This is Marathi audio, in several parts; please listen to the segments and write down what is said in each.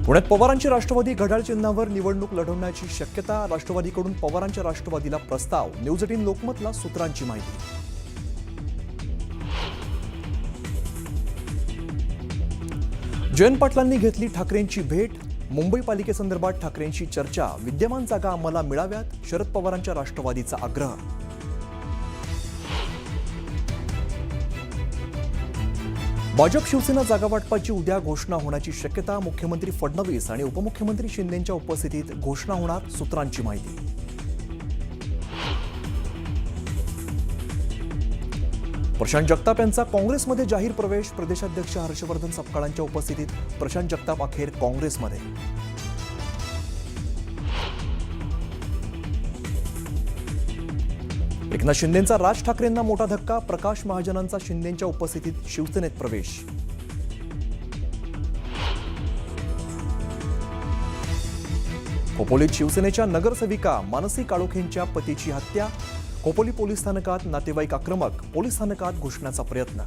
पुण्यात पवारांची राष्ट्रवादी घड्याळ चिन्हावर निवडणूक लढवण्याची शक्यता. राष्ट्रवादीकडून पवारांच्या राष्ट्रवादीला प्रस्ताव. न्यूज 18 लोकमतला सूत्रांची माहिती. जयंत पाटलांनी घेतली ठाकरेंची भेट. मुंबई पालिकेसंदर्भात ठाकरेंची चर्चा. विद्यमान जागा आम्हाला मिळाव्यात, शरद पवारांच्या राष्ट्रवादीचा आग्रह. भाजप शिवसेना जागावाटपाची उद्या घोषणा होण्याची शक्यता. मुख्यमंत्री फडणवीस आणि उपमुख्यमंत्री शिंदेंच्या उपस्थितीत घोषणा होणार, सूत्रांची माहिती. प्रशांत जगताप यांचा काँग्रेसमध्ये जाहीर प्रवेश. प्रदेशाध्यक्ष हर्षवर्धन सपकाळांच्या उपस्थितीत प्रशांत जगताप अखेर काँग्रेसमध्ये. एकनाथ शिंदेंचा राज ठाकरेंना मोठा धक्का. प्रकाश महाजनांचा शिंदेंच्या उपस्थितीत शिवसेनेत प्रवेश. खोपोलीत शिवसेनेच्या नगरसेविका मानसी काळोखेंच्या पतीची हत्या. खोपोली पोलीस स्थानकात नातेवाईक आक्रमक. पोलीस स्थानकात घुसण्याचा प्रयत्न.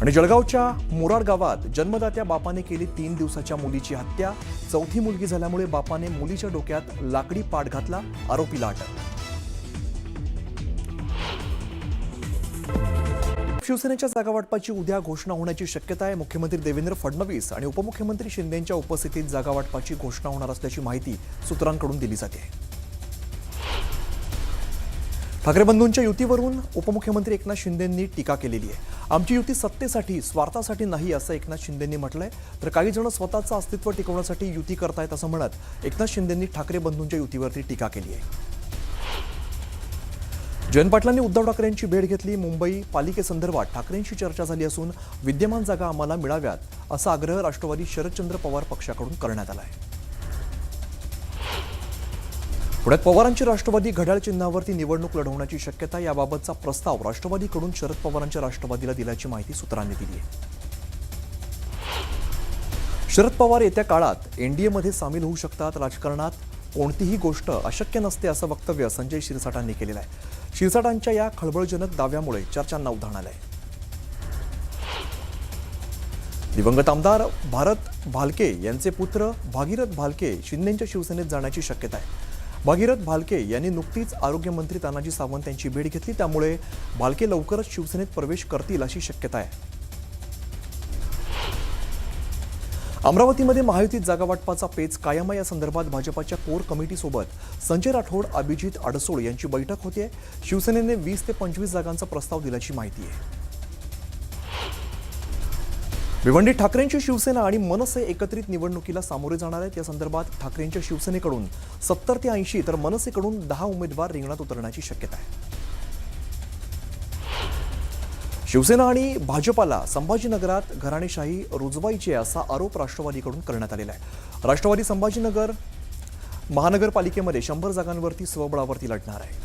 आणि जळगावच्या मोराड गावात जन्मदात्या बापाने केली 3 दिवसाच्या मुलीची हत्या. चौथी मुलगी झाल्यामुळे बापाने मुलीच्या डोक्यात लाकडी पाट घातला. आरोपीला अटक. शिवसेनेच्या जागावाटपाची उद्या घोषणा होण्याची शक्यता आहे. मुख्यमंत्री देवेंद्र फडणवीस आणि उपमुख्यमंत्री शिंदेंच्या उपस्थितीत जागावाटपाची घोषणा होणार असल्याची माहिती सूत्रांकडून दिली जाते. ठाकरे बंधूंच्या युतीवरून उपमुख्यमंत्री एकनाथ शिंदेंनी टीका केलेली आहे. आमची युती सत्तेसाठी, स्वार्थासाठी नाही, असं एकनाथ शिंदेंनी म्हटलंय. तर काही जण स्वतःचं अस्तित्व टिकवण्यासाठी युती करतायत असं म्हणत एकनाथ शिंदेंनी ठाकरे बंधूंच्या युतीवरती टीका केली आहे. जयंत पाटलांनी उद्धव ठाकरेंची भेट घेतली. मुंबई पालिकेसंदर्भात ठाकरेंशी चर्चा झाली असून विद्यमान जागा आम्हाला मिळाव्यात, असा आग्रह राष्ट्रवादी शरदचंद्र पवार पक्षाकडून करण्यात आला आहे. पुण्यात पवारांची राष्ट्रवादी घड्याळ चिन्हावरती निवडणूक लढवण्याची शक्यता. याबाबतचा प्रस्ताव राष्ट्रवादीकडून शरद पवारांच्या राष्ट्रवादीला दिल्याची माहिती सूत्रांनी दिली आहे. शरद पवार येत्या काळात एनडीएमध्ये सामील होऊ शकतात. राजकारणात कोणतीही गोष्ट अशक्य नसते, असं वक्तव्य संजय शिरसाटांनी केलेलं आहे. शिरसाटांच्या या खळबळजनक दाव्यामुळे चर्चांना उधाण आलंय. दिवंगत आमदार भारत भालके यांचे पुत्र भागीरथ भालके शिंदेंच्या शिवसेनेत जाण्याची शक्यता आहे. भागीरथ भालके यांनी नुकतीच आरोग्यमंत्री तानाजी सावंत यांची भेट घेतली. त्यामुळे भालके लवकरच शिवसेनेत प्रवेश करतील अशी शक्यता आहे. अमरावतीमध्ये महायुतीत जागावाटपाचा पेच कायम आहे. या संदर्भात भाजपाच्या कोर कमिटीसोबत संजय राठोड, अभिजित अडसोळ यांची बैठक होते. शिवसेनेने 20 ते 25 जागांचा प्रस्ताव दिल्याची माहिती आहे. भिवंडीत ठाकरेंची शिवसेना आणि मनसे एकत्रित निवडणुकीला सामोरे जाणार आहेत. या संदर्भात ठाकरेंच्या शिवसेनेकडून 70 ते 80 तर मनसेकडून 10 उमेदवार रिंगणात उतरण्याची शक्यता आहे. शिवसेना आणि भाजपाला संभाजीनगरात घराणेशाही रुजवायची आहे, असा आरोप राष्ट्रवादीकडून करण्यात आलेला आहे. राष्ट्रवादी संभाजीनगर महानगरपालिकेमध्ये 100 जागांवरती स्वबळावरती लढणार आहे.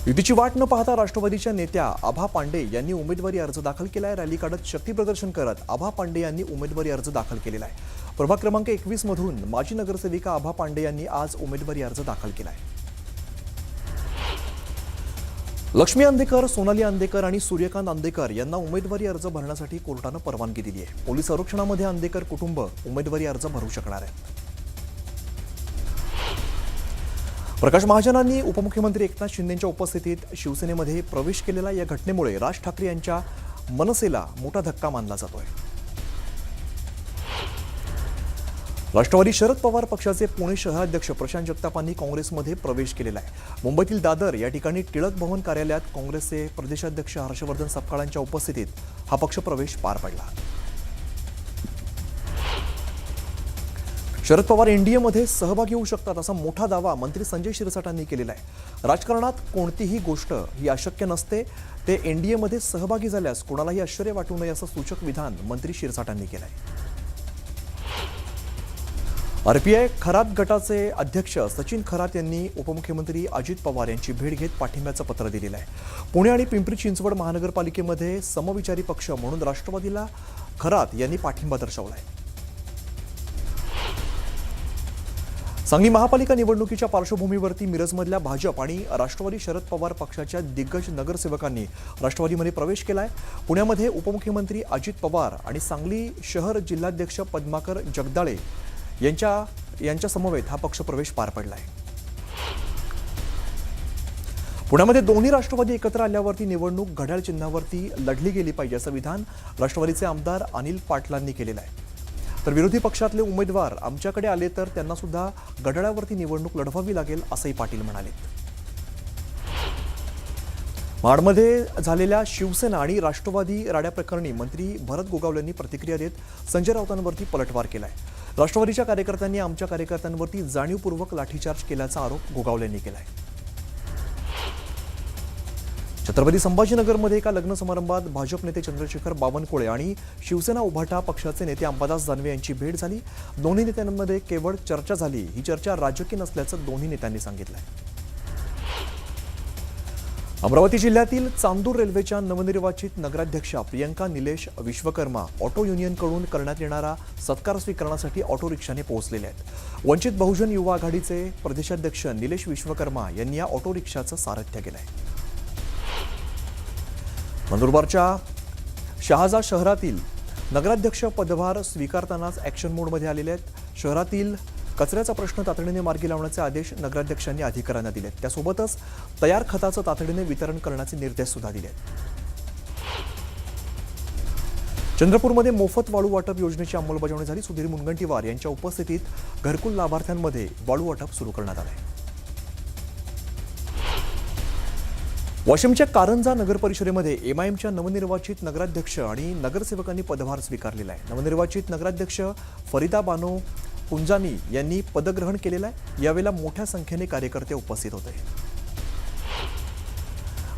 युतीची वाट न पाहता राष्ट्रवादीच्या नेत्या आभा पांडे यांनी उमेदवारी अर्ज दाखल केला आहे. रॅली काढत शक्तीप्रदर्शन करत आभा पांडे यांनी उमेदवारी अर्ज दाखल केलेला आहे. प्रभाग क्रमांक 21 मधून माजी नगरसेविका आभा पांडे यांनी आज उमेदवारी अर्ज दाखल केला आहे. लक्ष्मी अंदेकर, सोनाली अंदेकर आणि सूर्यकांत अंदेकर यांना उमेदवारी अर्ज भरण्यासाठी कोर्टानं परवानगी दिली आहे. पोलीस संरक्षणामध्ये अंदेकर कुटुंब उमेदवारी अर्ज भरू शकणार आहे. प्रकाश महाजनांनी उपमुख्यमंत्री एकनाथ शिंदेंच्या उपस्थितीत शिवसेनेमध्ये प्रवेश केलेला. या घटनेमुळे राज ठाकरे यांच्या मनसेला मोठा धक्का मानला जातोय. राष्ट्रवादी शरद पवार पक्षाचे पुणे शहराध्यक्ष प्रशांत जगतापांनी काँग्रेसमध्ये प्रवेश केलेला आहे. मुंबईतील दादर या ठिकाणी टिळक भवन कार्यालयात काँग्रेसचे प्रदेशाध्यक्ष हर्षवर्धन सपकाळांच्या उपस्थितीत हा पक्षप्रवेश पार पडला. शरद पवार एनडीएमध्ये सहभागी होऊ शकतात, असा मोठा दावा मंत्री संजय शिरसाटांनी केलेला आहे. राजकारणात कोणतीही गोष्ट ही अशक्य नसते. ते एनडीएमध्ये सहभागी झाल्यास कोणालाही आश्चर्य वाटू नये, असं सूचक विधान मंत्री शिरसाटांनी केलं आहे. आरपीआय खरात गटाचे अध्यक्ष सचिन खरात यांनी उपमुख्यमंत्री अजित पवार यांची भेट घेत पाठिंब्याचं पत्र दिलेलं आहे. पुणे आणि पिंपरी चिंचवड महानगरपालिकेमध्ये समविचारी पक्ष म्हणून राष्ट्रवादीला खरात यांनी पाठिंबा दर्शवला आहे. सांगली महापालिका निवडणुकीच्या पार्श्वभूमीवरती मिरजमधल्या भाजप आणि राष्ट्रवादी शरद पवार पक्षाच्या दिग्गज नगरसेवकांनी राष्ट्रवादीमध्ये प्रवेश केलाय। पुण्यामध्ये उपमुख्यमंत्री अजित पवार आणि सांगली शहर जिल्हाध्यक्ष पद्माकर जगदाळे यांच्या समवेत हा पक्षप्रवेश पार पडलाय। पुण्यामध्ये दोन्ही राष्ट्रवादी एकत्र आल्यावरती निवडणूक घड्याळ चिन्हावरती लढली गेली पाहिजे असं विधान राष्ट्रवादीचे आमदार अनिल पाटलांनी केलेलं आहे। तर विरोधी पक्षातले उमेदवार आमच्याकडे आले तर त्यांना सुद्धा घड्याळावरती निवडणूक लढवावी लागेल असंही पाटील म्हणाले। महाडमध्ये झालेल्या शिवसेना आणि राष्ट्रवादी राड्या प्रकरणी मंत्री भरत गोगावलेंनी प्रतिक्रिया देत संजय राऊतांवरती पलटवार केलाय। राष्ट्रवादीच्या कार्यकर्त्यांनी आमच्या कार्यकर्त्यांवरती जाणीवपूर्वक लाठीचार्ज केल्याचा आरोप गोगावलेंनी केलाय। छत्रपती संभाजीनगरमध्ये एका लग्न समारंभात भाजप नेते चंद्रशेखर बावनकुळे आणि शिवसेना उभाटा पक्षाचे नेते अंबादास दानवे यांची भेट झाली। दोन्ही नेत्यांमध्ये केवळ चर्चा झाली। ही चर्चा राजकीय नसल्याचं दोन्ही नेत्यांनी सांगितलंय। अमरावती जिल्ह्यातील चांदूर रेल्वेच्या नवनिर्वाचित नगराध्यक्षा प्रियंका निलेश विश्वकर्मा ऑटो युनियनकडून करण्यात येणारा सत्कार स्वीकारण्यासाठी ऑटो रिक्षाने पोहोचलेले आहेत। वंचित बहुजन युवा आघाडीचे प्रदेशाध्यक्ष निलेश विश्वकर्मा यांनी या ऑटो रिक्षाचं सारथ्य केलंय। नंदुरबारच्या शहाजा शहरातील नगराध्यक्ष पदभार स्वीकारतानाच ॲक्शन मोडमध्ये आलेले आहेत। शहरातील कचऱ्याचा प्रश्न तातडीने मार्गी लावण्याचे आदेश नगराध्यक्षांनी अधिकाऱ्यांना दिलेत। त्यासोबतच तयार खताचं तातडीने वितरण करण्याचे निर्देश सुद्धा दिलेत। चंद्रपूरमध्ये मोफत वाळू वाटप योजनेची अंमलबजावणी झाली। सुधीर मुनगंटीवार यांच्या उपस्थितीत घरकुल लाभार्थ्यांमध्ये वाळू वाटप सुरू करण्यात आले। वाशिमच्या कारंजा नगर परिषदेमध्ये एमआयएमच्या नवनिर्वाचित नगराध्यक्ष आणि नगरसेवकांनी पदभार स्वीकारलेला आहे। नवनिर्वाचित नगराध्यक्ष फरीदा बानो पुंजानी यांनी पदग्रहण केलेलं आहे। यावेळेला मोठ्या संख्येने कार्यकर्ते उपस्थित होते।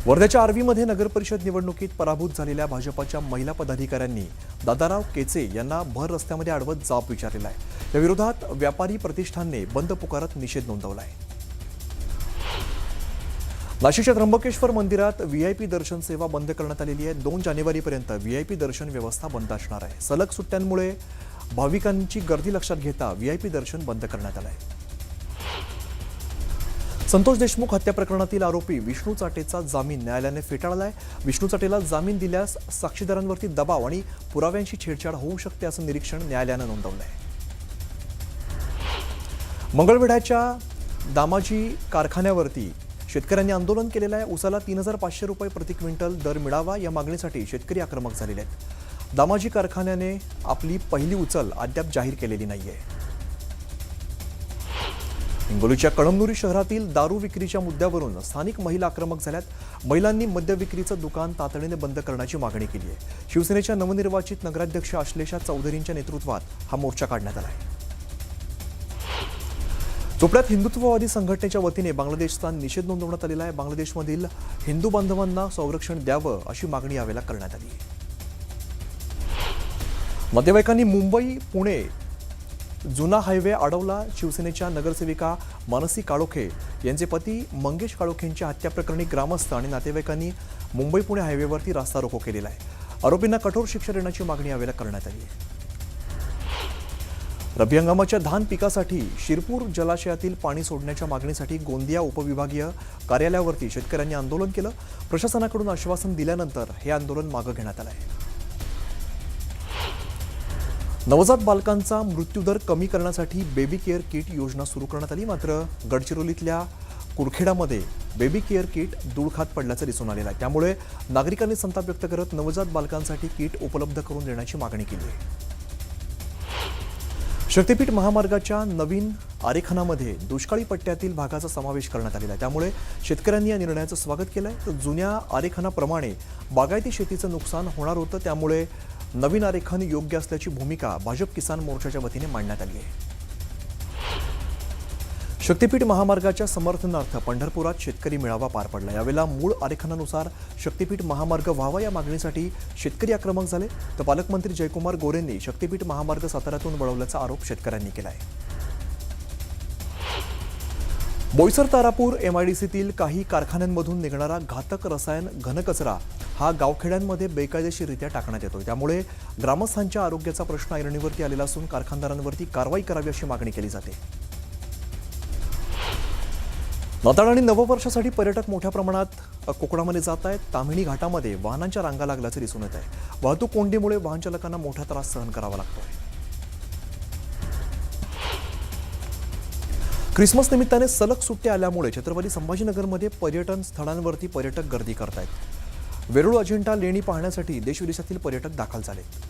वर्ध्याच्या आर्वीमध्ये नगर परिषद निवडणुकीत पराभूत झालेल्या भाजपाच्या महिला पदाधिकाऱ्यांनी दादाराव केचे यांना भर रस्त्यामध्ये अडवत जाब विचारलेला आहे। या विरोधात व्यापारी प्रतिष्ठानने बंद पुकारत निषेध नोंदवला आहे। नाशिकच्या त्र्यंबकेश्वर मंदिरात व्हीआयपी दर्शन सेवा बंद करण्यात आलेली आहे। 2 जानेवारीपर्यंत व्हीआयपी दर्शन व्यवस्था बंद असणार आहे। सलग सुट्ट्यांमुळे भाविकांची गर्दी लक्षात घेता व्हीआयपी दर्शन बंद करण्यात आलं आहे। संतोष देशमुख हत्या प्रकरणातील आरोपी विष्णू चाटेचा जामीन न्यायालयाने फेटाळलाय। विष्णू चाटेला जामीन दिल्यास साक्षीदारांवरती दबाव आणि पुराव्यांशी छेडछाड होऊ शकते असं निरीक्षण न्यायालयानं नोंदवलंय। मंगळवेढ्याच्या दामाजी कारखान्यावरती शेतकऱ्यांनी आंदोलन केलेलं आहे। उसाला 3500 रुपये प्रति क्विंटल दर मिळावा या मागणीसाठी शेतकरी आक्रमक झालेले आहेत। दामाजी कारखान्याने आपली पहिली उचल अद्याप जाहीर केलेली नाहीये। हिंगोलीच्या कळमनुरी शहरातील दारू विक्रीच्या मुद्द्यावरून स्थानिक महिला आक्रमक झाल्यात। महिलांनी मद्य विक्रीचं दुकान तातडीने बंद करण्याची मागणी केली आहे। शिवसेनेच्या नवनिर्वाचित नगराध्यक्ष अश्लेषा चौधरींच्या नेतृत्वात हा मोर्चा काढण्यात आला आहे। चोपड्यात हिंदुत्ववादी संघटनेच्या वतीने बांगलादेशचा निषेध नोंदवण्यात आलेला आहे। बांगलादेशमधील हिंदू बांधवांना संरक्षण द्यावं अशी मागणी यावेळेला करण्यात आली। नातेवाईकांनी मुंबई पुणे जुना हायवे अडवला। शिवसेनेच्या नगरसेविका मानसी काळोखे यांचे पती मंगेश काळोखेंच्या हत्या प्रकरणी ग्रामस्थ आणि नातेवाईकांनी मुंबई पुणे हायवेवरती रास्ता रोको केलेला आहे। आरोपींना कठोर शिक्षा देण्याची मागणी यावेळेला करण्यात आली आहे। रब्बी हंगामाच्या धान पिकासाठी शिरपूर जलाशयातील पाणी सोडण्याच्या मागणीसाठी गोंदिया उपविभागीय कार्यालयावरती शेतकऱ्यांनी आंदोलन केलं। प्रशासनाकडून आश्वासन दिल्यानंतर हे आंदोलन मागे घेण्यात आलं आहे। नवजात बालकांचा मृत्यूदर कमी करण्यासाठी बेबी केअर किट योजना सुरू करण्यात आली। मात्र गडचिरोलीतल्या कुरखेडामध्ये बेबी केअर किट दूर खात पडल्याचं दिसून आलेलं आहे। त्यामुळे नागरिकांनी संताप व्यक्त करत नवजात बालकांसाठी किट उपलब्ध करून देण्याची मागणी केली आहे। शक्तीपीठ महामार्गाच्या नवीन आरेखनामध्ये दुष्काळी पट्ट्यातील भागाचा समावेश करण्यात आलेला आहे। त्यामुळे शेतकऱ्यांनी या निर्णयाचं स्वागत केलं आहे। तर जुन्या आरेखनाप्रमाणे बागायती शेतीचं नुकसान होणार होतं। त्यामुळे नवीन आरेखन योग्य असल्याची भूमिका भाजप किसान मोर्चाच्या वतीने मांडण्यात आली आहे। शक्तीपीठ महामार्गाच्या समर्थनार्थ पंढरपुरात शेतकरी मेळावा पार पडला। यावेळेला मूळ आरेखनानुसार शक्तीपीठ महामार्ग व्हावा या मागणीसाठी शेतकरी आक्रमक झाले। तर पालकमंत्री जयकुमार गोरेंनी शक्तीपीठ महामार्ग साताऱ्यातून वळवल्याचा आरोप शेतकऱ्यांनी केला आहे। बोईसर तारापूर एमआयडीसीतील काही कारखान्यांमधून निघणारा घातक रसायन घनकचरा हा गावखेड्यांमध्ये बेकायदेशीररित्या टाकण्यात येतोय। त्यामुळे ग्रामस्थांच्या आरोग्याचा प्रश्न ऐरणीवरती आलेला असून कारखानदारांवरती कारवाई करावी अशी मागणी केली जाते। नाताळ आणि नववर्षासाठी पर्यटक मोठ्या प्रमाणात कोकणामध्ये जात आहेत. ताम्हिणी घाटामध्ये वाहनांच्या रांगा लागल्याचे दिसून येत आहे. वाहतूक कोंडीमुळे वाहन चालकांना मोठा त्रास सहन करावा लागतोय. ख्रिसमस निमित्ताने सलग सुट्ट्या आल्यामुळे छत्रपती संभाजीनगरमध्ये पर्यटन स्थळांवरती पर्यटक गर्दी करतायत. वेरूळ अजिंठा लेणी पाहण्यासाठी देशविदेशातील पर्यटक दाखल झालेत.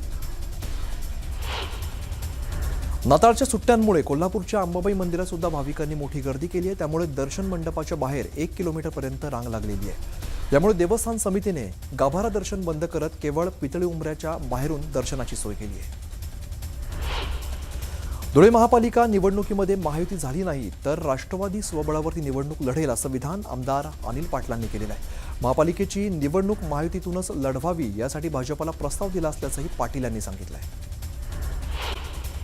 नाताळच्या सुट्ट्यांमुळे कोल्हापूरच्या अंबाबाई मंदिरात सुद्धा भाविकांनी मोठी गर्दी केली आहे. त्यामुळे दर्शन मंडपाच्या बाहेर 1 किलोमीटरपर्यंत रांग लागलेली आहे. यामुळे देवस्थान समितीने गाभारा दर्शन बंद करत केवळ पितळी उंबऱ्याच्या बाहेरून दर्शनाची सोय केली आहे. धुळे महापालिका निवडणुकीमध्ये महायुती झाली नाही तर राष्ट्रवादी स्वबळावरती निवडणूक लढेल असं विधान आमदार अनिल पाटलांनी केलेलं आहे. महापालिकेची निवडणूक महायुतीतूनच लढवावी यासाठी भाजपला प्रस्ताव दिला असल्याचंही पाटील यांनी सांगितलं आहे.